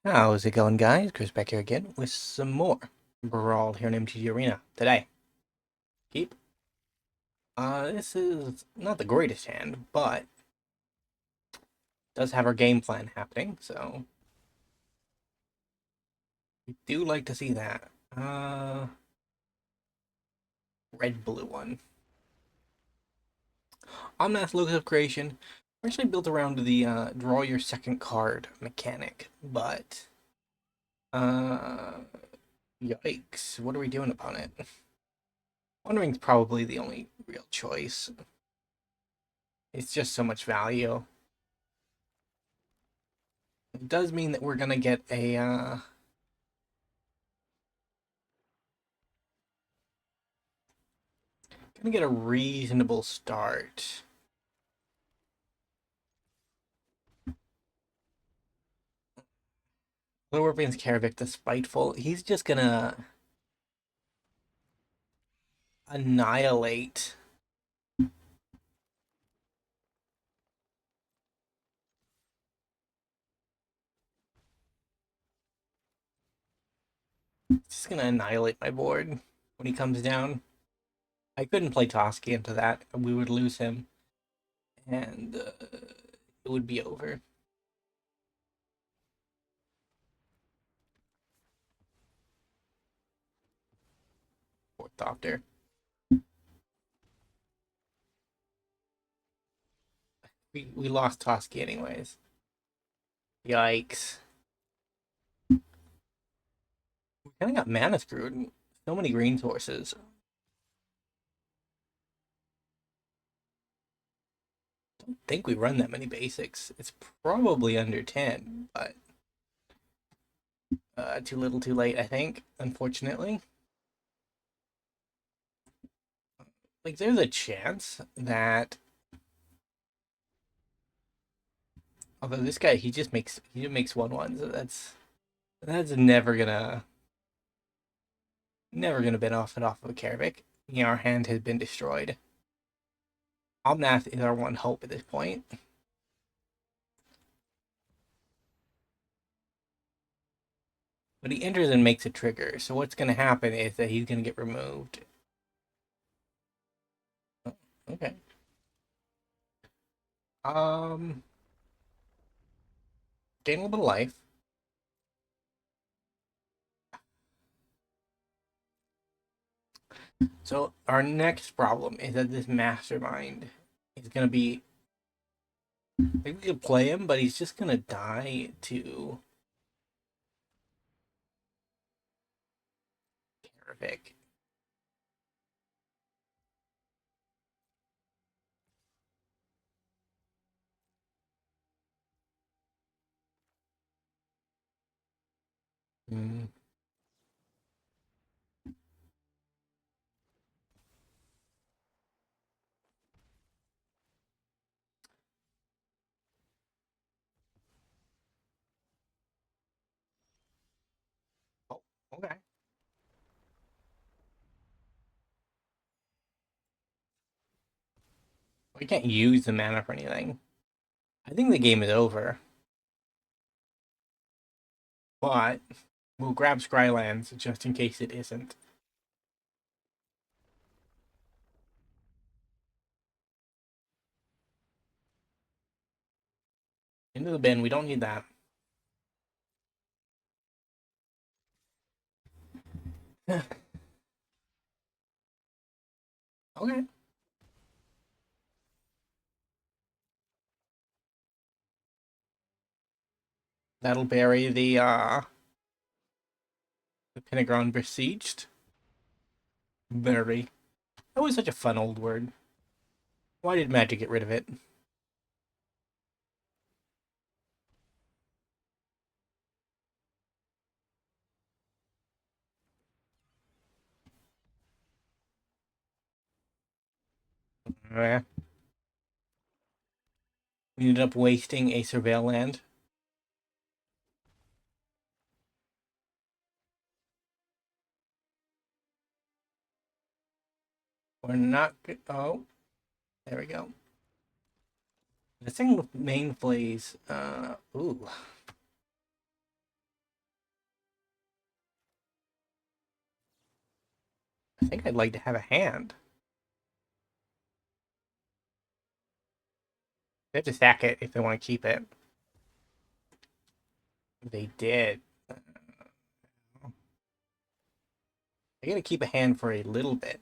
How's it going, guys? Chris back here again with some more Brawl here in MTG Arena today. Keep. This is not the greatest hand, but does have our game plan happening, so we do like to see that. Red-blue one. A-Omnath Locus of Creation. Originally built around the draw your second card mechanic, but uh, yikes! What are we doing about it? Wondering's probably the only real choice. It's just so much value. It does mean that we're gonna get a reasonable start. Lower Brain's Karavik the Spiteful, he's just gonna annihilate. He's just gonna annihilate my board when he comes down. I couldn't play Toski into that. We would lose him, and it would be over. Poor Thopter. We lost Toski anyways. Yikes. We kind of got mana screwed. So many green sources. Don't think we run that many basics. It's probably under 10, but too little too late, I think, unfortunately. Like, there's a chance that, although this guy, he just makes 1/1, so that's never gonna benefit off of a Karavik. You know, our hand has been destroyed. Omnath is our one hope at this point. But he enters and makes a trigger, so what's gonna happen is that he's gonna get removed. Oh, okay. Um, Gain a little bit of life. So our next problem is that this mastermind is gonna be. I think we could play him, but he's just gonna die to Karavik. Mm. Oh, okay. We can't use the mana for anything. I think the game is over, but we'll grab Scrylands just in case it isn't. Into the bin. We don't need that. Okay. That'll bury the Pentagon besieged. Bury. That was such a fun old word. Why did Magic get rid of it? Yeah. We ended up wasting a surveil land. We're not. Oh, there we go. The thing with main plays. Ooh. think I'd like to have a hand. They have to sack it if they want to keep it. They did. I gotta keep a hand for a little bit.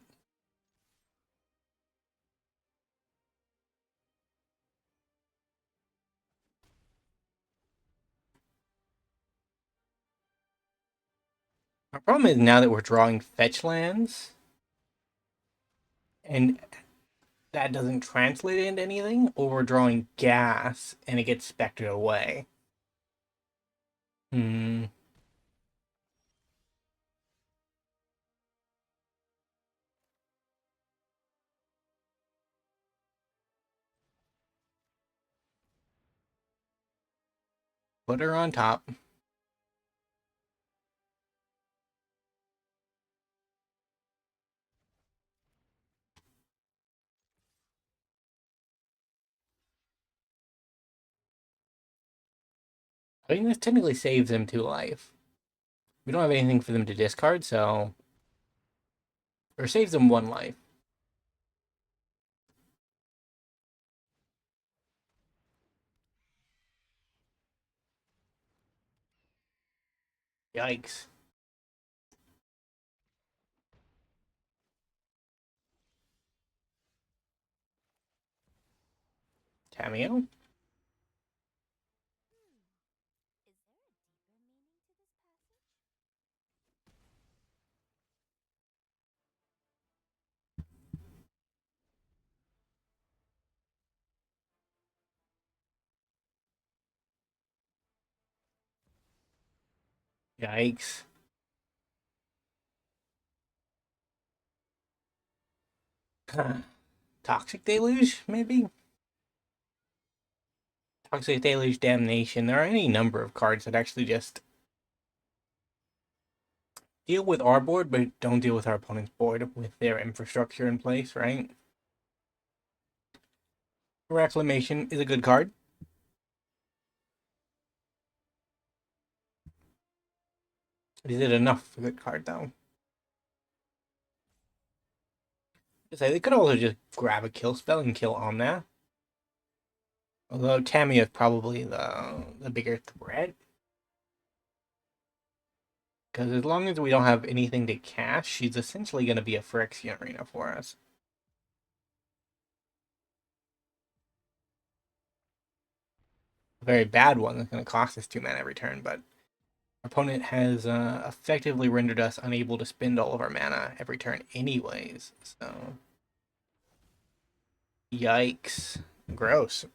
Our problem is now that we're drawing fetch lands, and that doesn't translate into anything, or we're drawing gas and it gets spectered away. Hmm. Put her on top. I mean, this technically saves them 2 life. We don't have anything for them to discard, so... Or saves them 1 life. Yikes. Tamiyo? Yikes. Toxic Deluge, maybe? Toxic Deluge Damnation. There are any number of cards that actually just deal with our board, but don't deal with our opponent's board with their infrastructure in place, right? Reclamation is a good card. Is it enough for a good card, though? They could also just grab a kill spell and kill A-Omnath. Although Tamiyo is probably the bigger threat. Because as long as we don't have anything to cast, she's essentially going to be a Phyrexian Arena for us. A very bad one that's going to cost us 2 mana every turn, but our opponent has effectively rendered us unable to spend all of our mana every turn anyways, so... Yikes. Gross.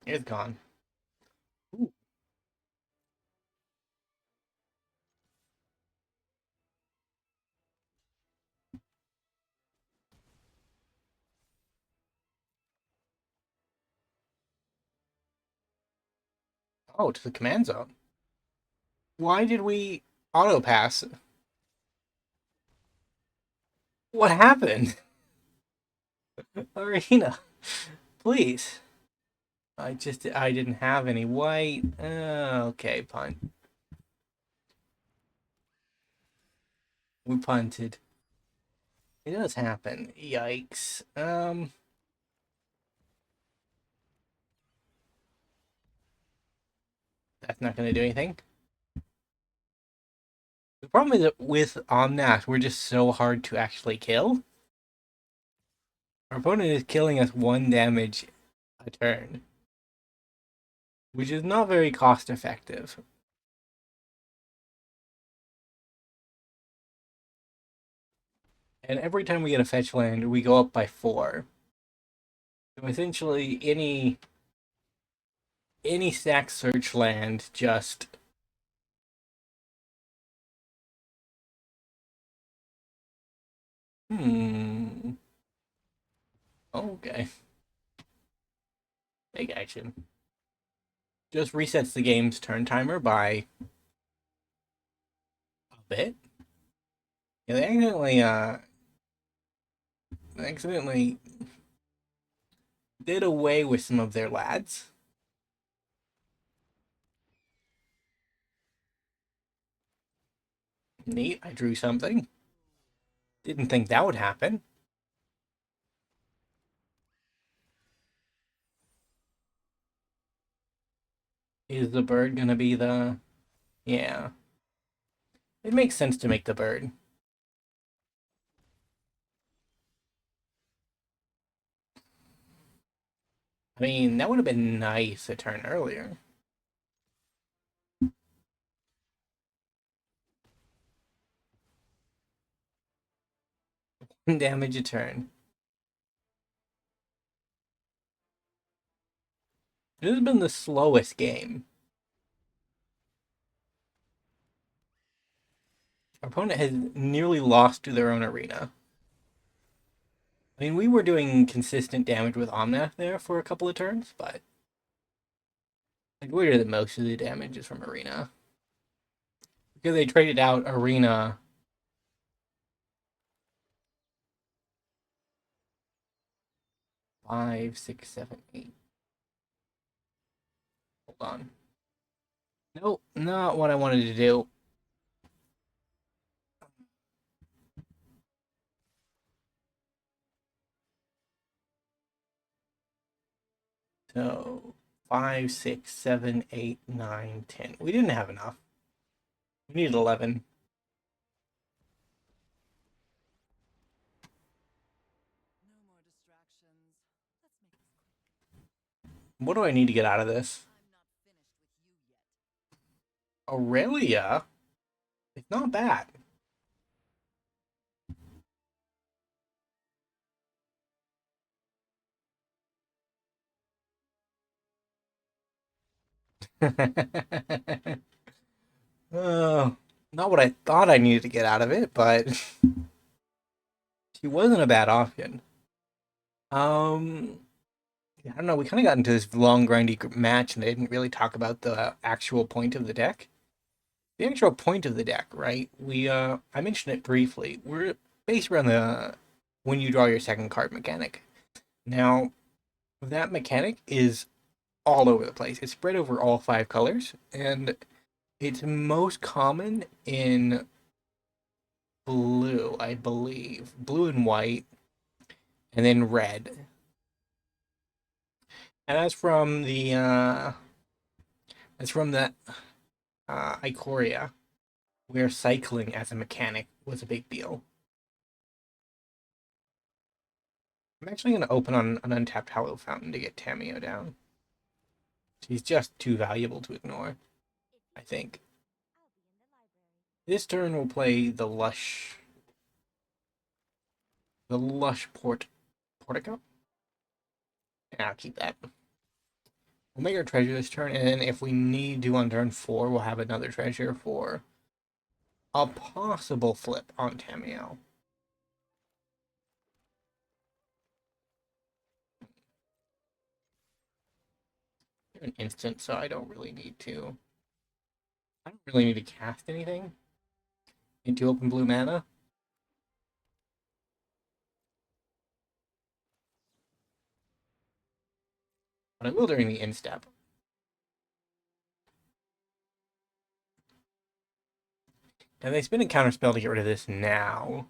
It's gone. Ooh. Oh, to the command zone. Why did we auto pass? What happened? Arena, please. I didn't have any white. Okay, punt. We punted. It does happen. Yikes. That's not gonna do anything. The problem is that with A-Omnath, we're just so hard to actually kill. Our opponent is killing us 1 damage a turn, which is not very cost effective. And every time we get a fetch land, we go up by 4. So essentially, any stack search land just... Okay. Take action. Just resets the game's turn timer by a bit. Yeah, they accidentally did away with some of their lads. Neat, I drew something. Didn't think that would happen. Is the bird gonna be the... Yeah. It makes sense to make the bird. I mean, that would have been nice a turn earlier. Damage a turn. This has been the slowest game. Our opponent has nearly lost to their own arena. I mean, we were doing consistent damage with A-Omnath there for a couple of turns, but like where did most of the damage is from arena? Because they traded out arena. 5, 6, 7, 8. Hold on. Nope, not what I wanted to do. So 5, 6, 7, 8, 9, 10. We didn't have enough. We needed 11. What do I need to get out of this? Aurelia? It's not bad. Oh, not what I thought I needed to get out of it, but she wasn't a bad option. I don't know. We kind of got into this long, grindy match, and they didn't really talk about the actual point of the deck. The actual point of the deck, right? I mentioned it briefly. We're based around the when you draw your second card mechanic. Now, that mechanic is all over the place. It's spread over all 5 colors, and it's most common in blue, I believe. Blue and white, and then red. And that's from the Ikoria, where cycling as a mechanic was a big deal. I'm actually going to open on an untapped Hollow Fountain to get Tamiyo down. She's just too valuable to ignore, I think. This turn we'll play the Lush Portico. Yeah, I'll keep that. We'll make our treasure this turn, and then if we need to on turn 4, we'll have another treasure for a possible flip on Tamiyo. An instant, so I don't really need to. I don't really need to cast anything into open blue mana. But I will during the end step. And they spin a counterspell to get rid of this now.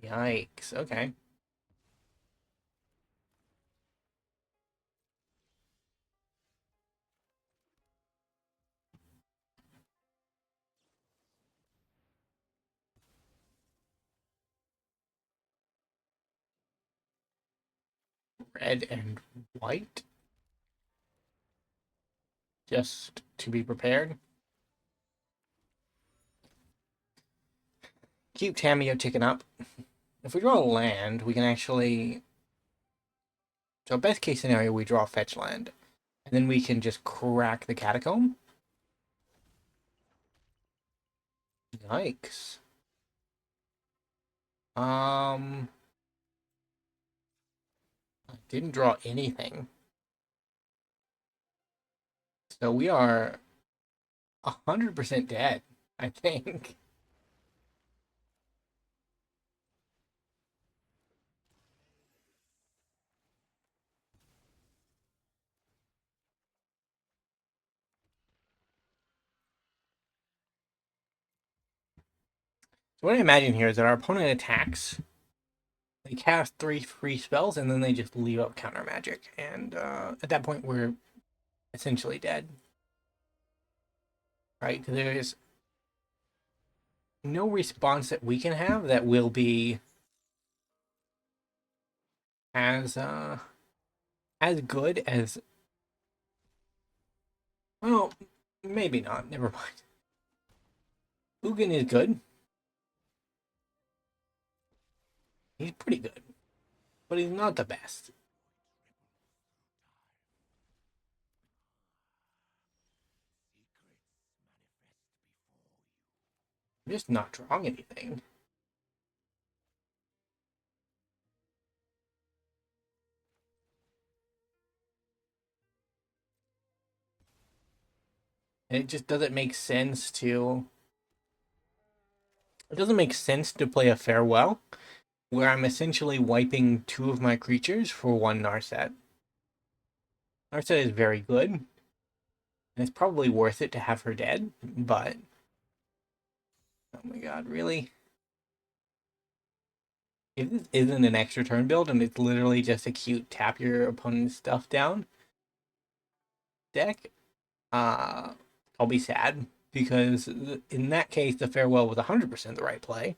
Yikes, okay. Red and white. Just to be prepared. Keep Tamiyo ticking up. If we draw a land, we can actually... So best case scenario, we draw a fetch land. And then we can just crack the Catacomb. Yikes. I didn't draw anything. So we are 100% dead, I think. what I imagine here is that our opponent attacks, they cast 3 free spells, and then they just leave up counter magic. And at that point, we're essentially dead. Right? Because there is no response that we can have that will be as good as, well, maybe not. Never mind. Ugin is good. He's pretty good, but he's not the best. I'm just not drawing anything. And it just doesn't make sense to. It doesn't make sense to play a farewell where I'm essentially wiping 2 of my creatures for 1 Narset. Narset is very good, and it's probably worth it to have her dead, but oh my god, really? If this isn't an extra turn build and it's literally just a cute tap your opponent's stuff down deck, I'll be sad, because in that case the farewell was 100% the right play.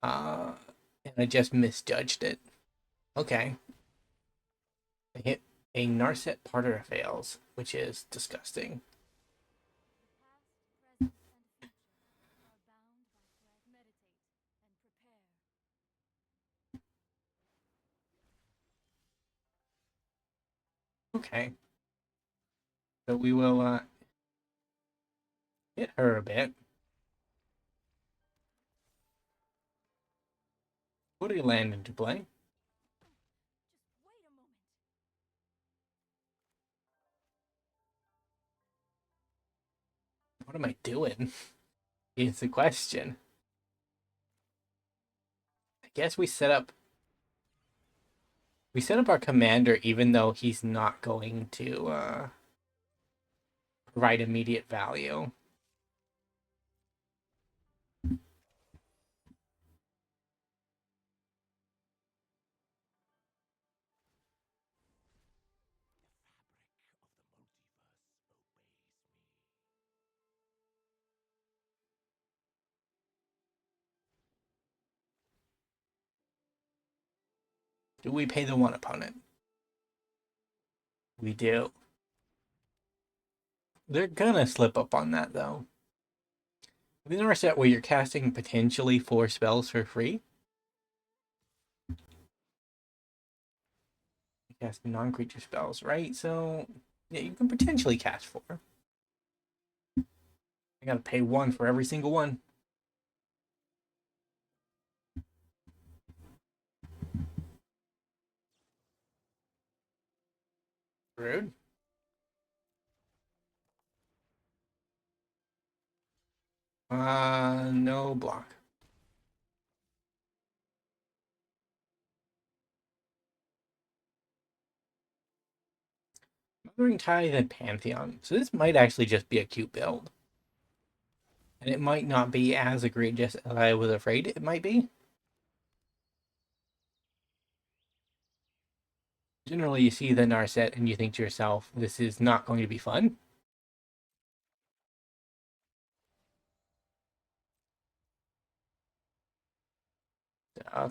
And I just misjudged it. Okay. I hit a Narset Parter fails, which is disgusting. Okay. So we will hit her a bit. Put a land into play. What am I doing? Is the question. I guess we set up our commander even though he's not going to provide immediate value. Do we pay the 1 opponent? We do. They're gonna slip up on that though. These are a set where you're casting potentially 4 spells for free. You cast non-creature spells, right? So yeah, you can potentially cast 4. I gotta pay 1 for every single one. Rude. No block. Mothering Tithe and Pantheon. So this might actually just be a cute build. And it might not be as egregious as I was afraid it might be. Generally, you see the Narset and you think to yourself, this is not going to be fun.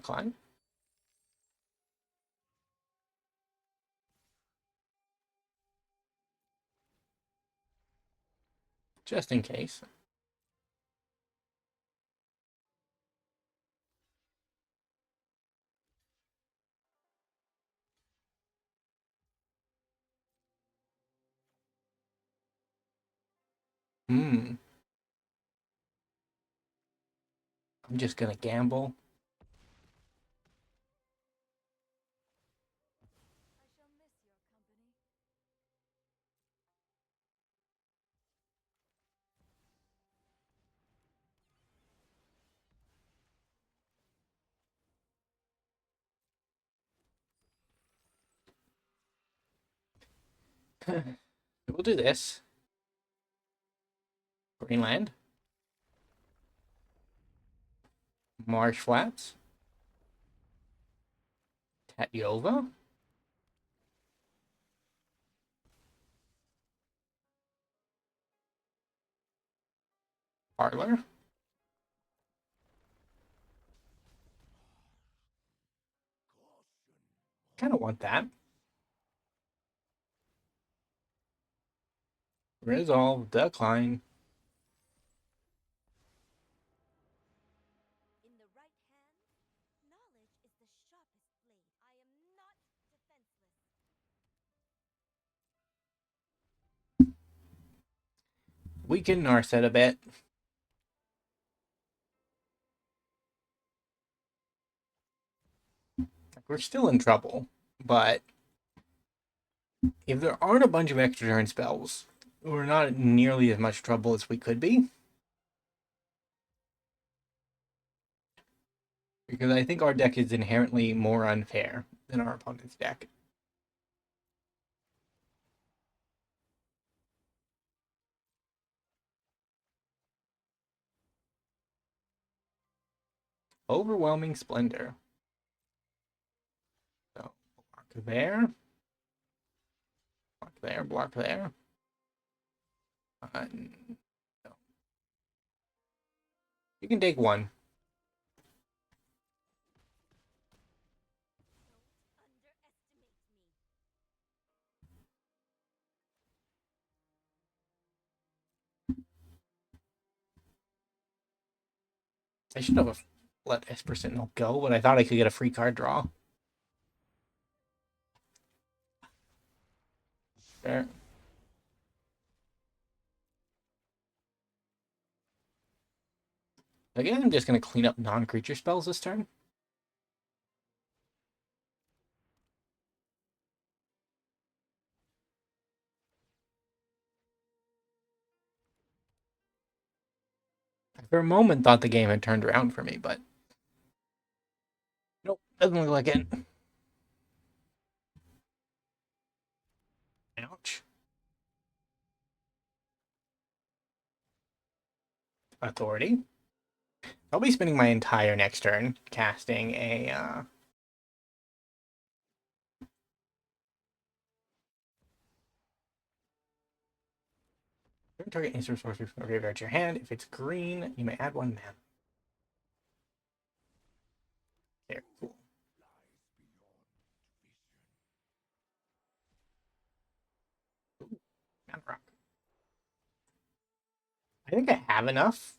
Climb. Just in case. I'm just gonna gamble. We'll do this. Greenland. Marsh Flats. Tatyova. Parlor. Kind of want that. Resolve. Decline. In the right hand, knowledge is the sharpest blade. I am not defenseless. Weaken Narset a bit. We're still in trouble, but if there aren't a bunch of extra turn spells, we're not nearly as much trouble as we could be. Because I think our deck is inherently more unfair than our opponent's deck. Overwhelming Splendor. So, block there. Block there, block there. No. You can take one. Don't underestimate me. I should have let Esper Sentinel go, but I thought I could get a free card draw. There. I guess I'm just going to clean up non-creature spells this turn. I for a moment thought the game had turned around for me, but nope, doesn't look like it. Ouch. Authority. I'll be spending my entire next turn casting a target instant sorcery from the graveyard to your hand. If it's green, you may add 1 mana. There, cool. Mana rock. I think I have enough.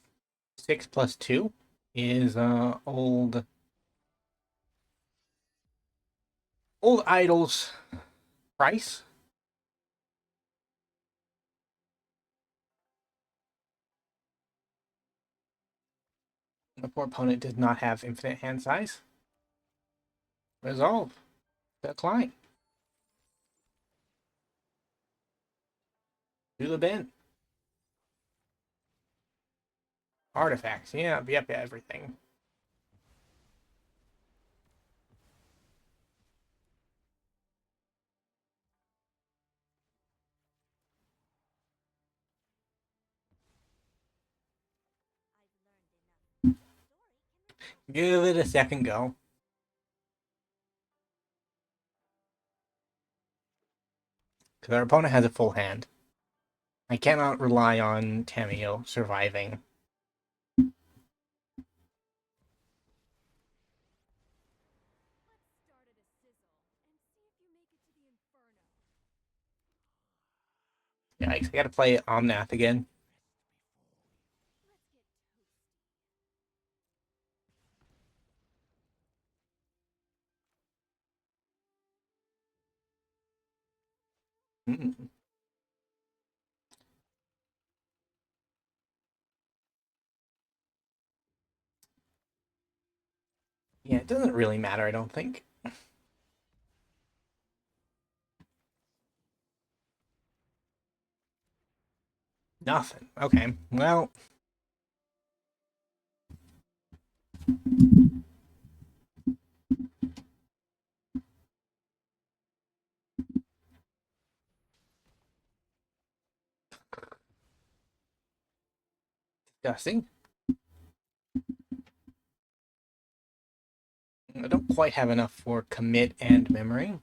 6 plus 2 is old idol's price. The poor opponent did not have infinite hand size. Resolve. Decline. Do the bin. Artifacts. Yeah, yep, everything. Give it a second go. Because our opponent has a full hand. I cannot rely on Tamiyo surviving. Yikes, I gotta play A-Omnath again. Mm. Yeah, it doesn't really matter, I don't think. Nothing. Okay, well. Disgusting. quite have enough for commit and memory.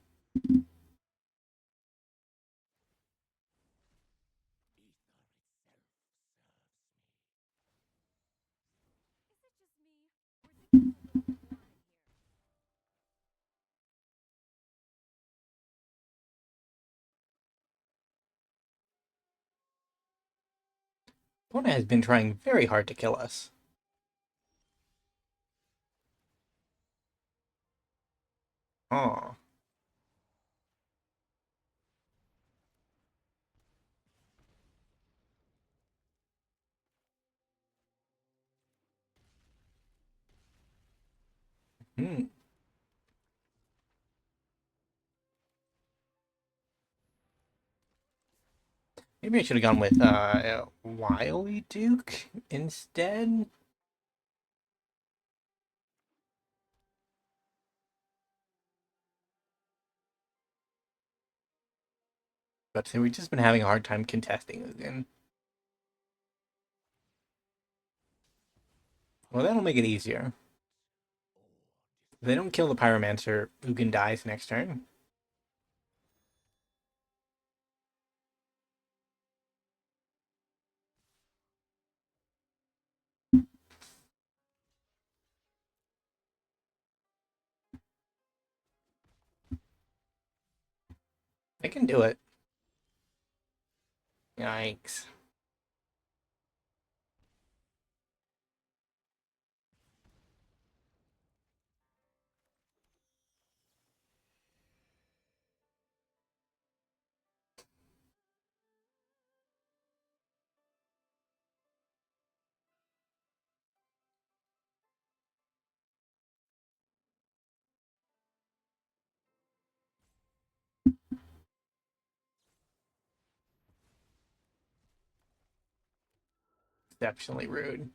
Opponent has been trying very hard to kill us. Oh. Hmm. Maybe I should have gone with Wily Duke instead. But we've just been having a hard time contesting Ugin. Well, that'll make it easier. If they don't kill the Pyromancer, Ugin dies next turn. They can do it. Yikes. Exceptionally rude.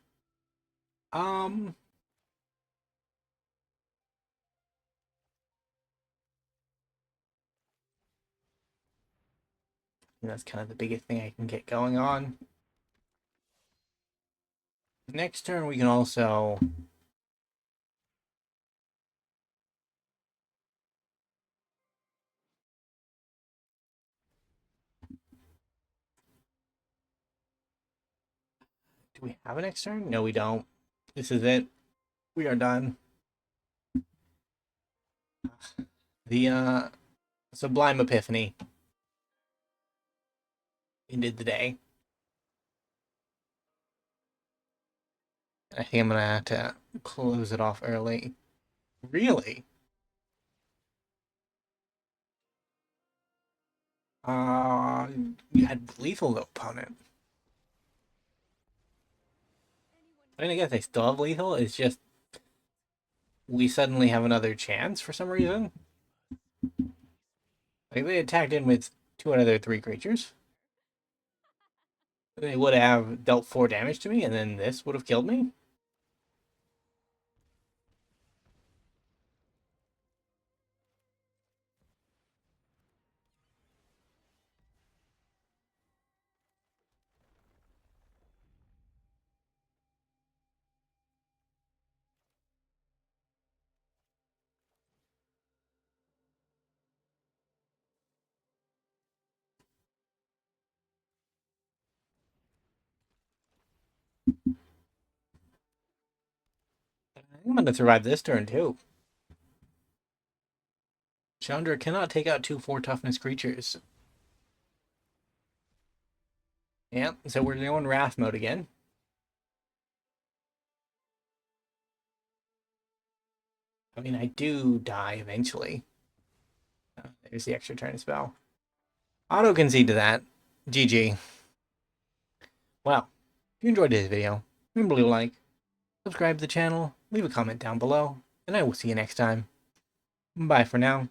That's kind of the biggest thing I can get going on. Next turn, we can also do we have a next turn? No, we don't. This is it. We are done. The Sublime Epiphany ended the day. I think I'm gonna have to close it off early. Really? You had lethal opponent. I mean, I guess they still have lethal. It's just we suddenly have another chance for some reason. Like they attacked in with two out of their three creatures. They would have dealt 4 damage to me, and then this would have killed me. I'm gonna survive this turn too. Chandra cannot take out 2/4 toughness creatures. Yeah, so we're going Wrath mode again. I mean, I do die eventually. There's the extra turn spell. Auto concede to that. GG. Well, if you enjoyed this video, remember to leave a like, subscribe to the channel, leave a comment down below, and I will see you next time. Bye for now.